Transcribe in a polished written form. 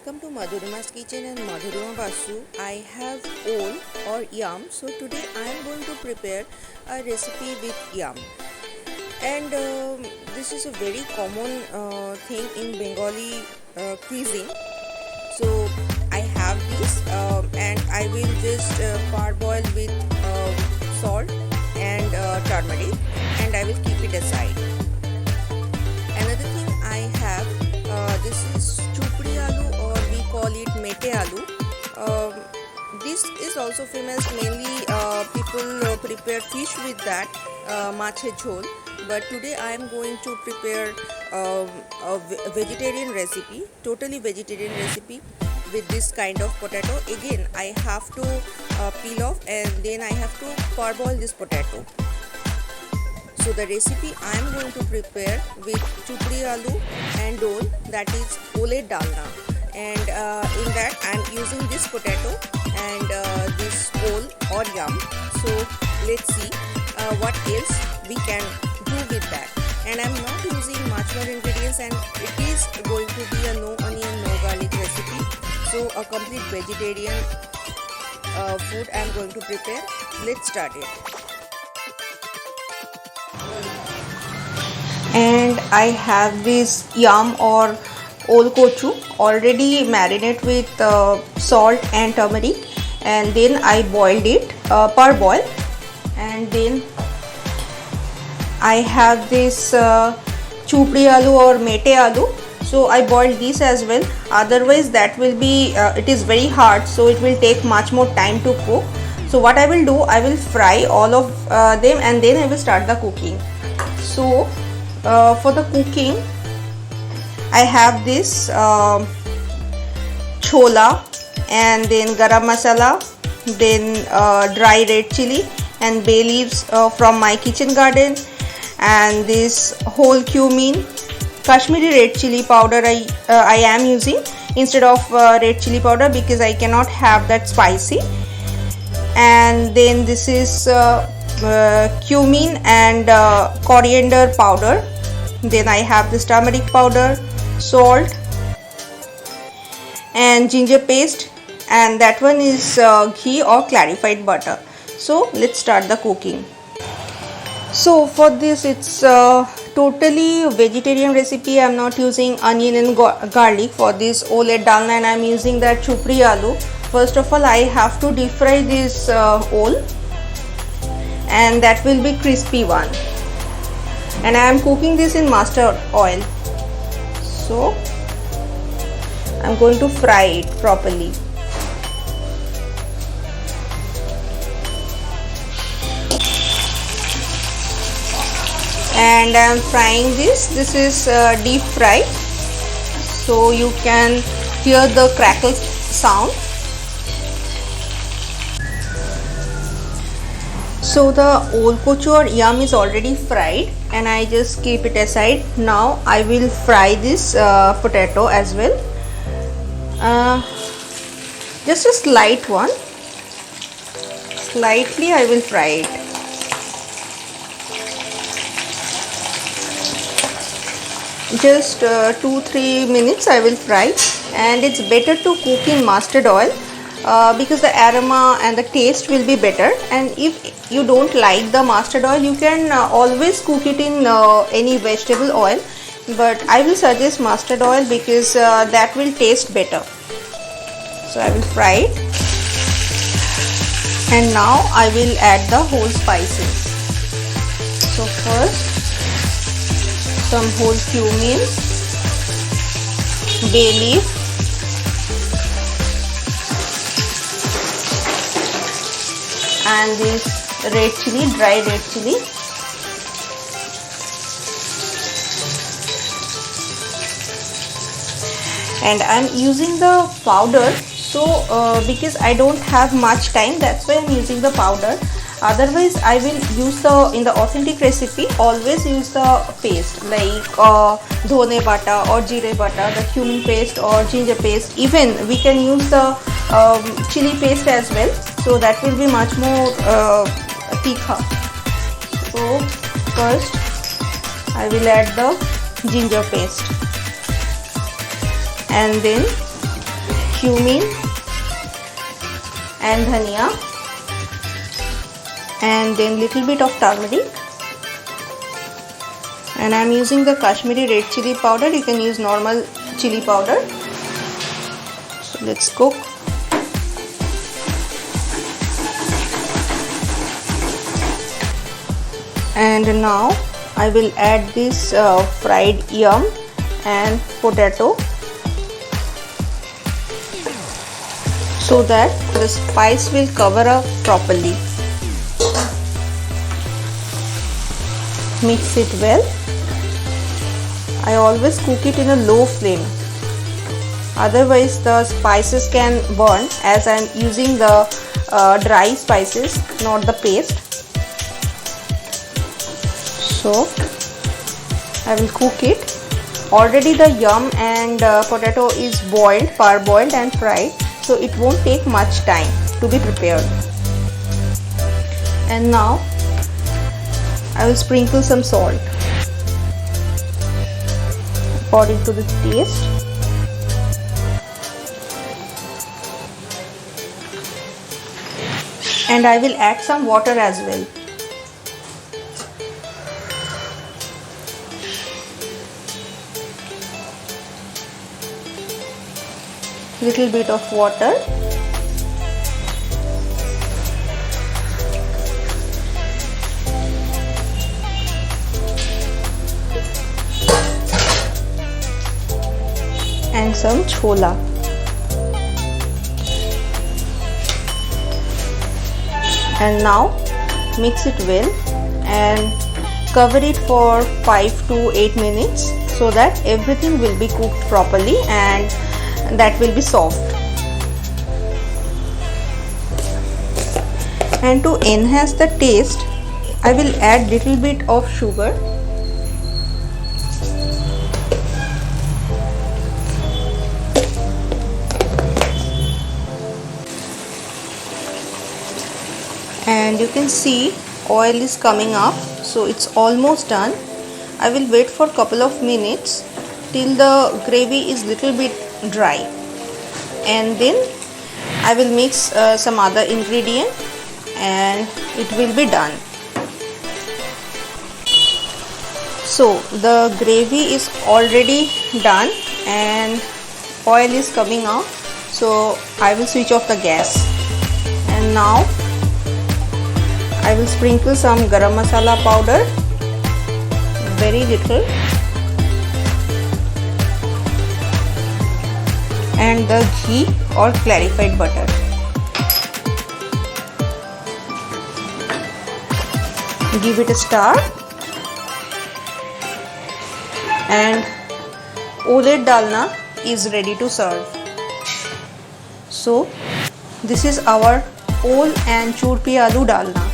Welcome to Madhurima's Kitchen and Madhurima Basu. I have ol or yam. So today I am going to prepare a recipe with yam. And this is a very common thing in Bengali cuisine. So I have this and I will just parboil with salt and turmeric, and I will keep it aside. Another thing I have, this is Chupri aloo, or we call it Mete aloo. This is also famous, mainly people prepare fish with that, mache jhol. But today I am going to prepare a vegetarian recipe, totally vegetarian recipe with this kind of potato. Again, I have to peel off and then I have to parboil this potato. So the recipe I am going to prepare with Chupri aloo and ol, that is Ol Daalna, and in that I am using this potato and this ol or yam. So let's see what else we can do with that. And I am not using much more ingredients, and it is going to be a no onion, no garlic recipe. So a complete vegetarian food I am going to prepare. Let's start it. And I have this yam or Ol Kochu already marinate with salt and turmeric, and then I boiled it parboil. And then I have this Chupri aloo or Mete aloo, so I boiled this as well. Otherwise that will be it is very hard, so it will take much more time to cook. So what I will do, I will fry all of them and then I will start the cooking. So for the cooking, I have this chola, and then garam masala, then dry red chili and bay leaves from my kitchen garden, and this whole cumin, Kashmiri red chili powder I am using instead of red chili powder because I cannot have that spicy. And then this is cumin and coriander powder. Then I have this turmeric powder, salt and ginger paste, and that one is ghee or clarified butter. So let's start the cooking. So for this, it's totally vegetarian recipe. I'm not using onion and garlic for this Ol Daalna, and I'm using that Chupri aloo. First of all, I have to deep fry this ol, and that will be crispy one. And I am cooking this in mustard oil. So I'm going to fry it properly. And I am frying this. This is deep fry, so you can hear the crackle sound. So the Ol Kochu or yam is already fried, and I just keep it aside. Now I will fry this potato as well. Just a slight one. Slightly I will fry it. Just 2-3 minutes I will fry, and it's better to cook in mustard oil because the aroma and the taste will be better. And if you don't like the mustard oil, you can always cook it in any vegetable oil, but I will suggest mustard oil because that will taste better. So I will fry it, and now I will add the whole spices. So first some whole cumin, bay leaf, and this red chili, dry red chili, and I am using the powder. So because I don't have much time, that's why I am using the powder. Otherwise I will use in the authentic recipe, always use the paste like dhone bata or jeera bata, the cumin paste or ginger paste. Even we can use the chili paste as well, so that will be much more tikha. So first I will add the ginger paste, and then cumin and dhania, and then little bit of turmeric, and I am using the Kashmiri red chili powder. You can use normal chili powder. So let's cook. And now I will add this fried yam and potato, so that the spice will cover up properly. Mix it well. I always cook it in a low flame, otherwise the spices can burn, as I am using the dry spices, not the paste. So I will cook it. Already the yam and potato is boiled, parboiled and fried, so it won't take much time to be prepared. And now I will sprinkle some salt according to the taste. And I will add some water as well. Little bit of water. And some chola. And now mix it well and cover it for 5 to 8 minutes, so that everything will be cooked properly and that will be soft. And to enhance the taste, I will add little bit of sugar. And you can see oil is coming up, so it's almost done. I will wait for couple of minutes till the gravy is little bit dry, and then I will mix some other ingredient and it will be done. So the gravy is already done and oil is coming out, so I will switch off the gas. And now I will sprinkle some garam masala powder, very little, and the ghee or clarified butter. Give it a stir, and Ol Daalna is ready to serve. So this is our Ol and Chupri aloo Daalna.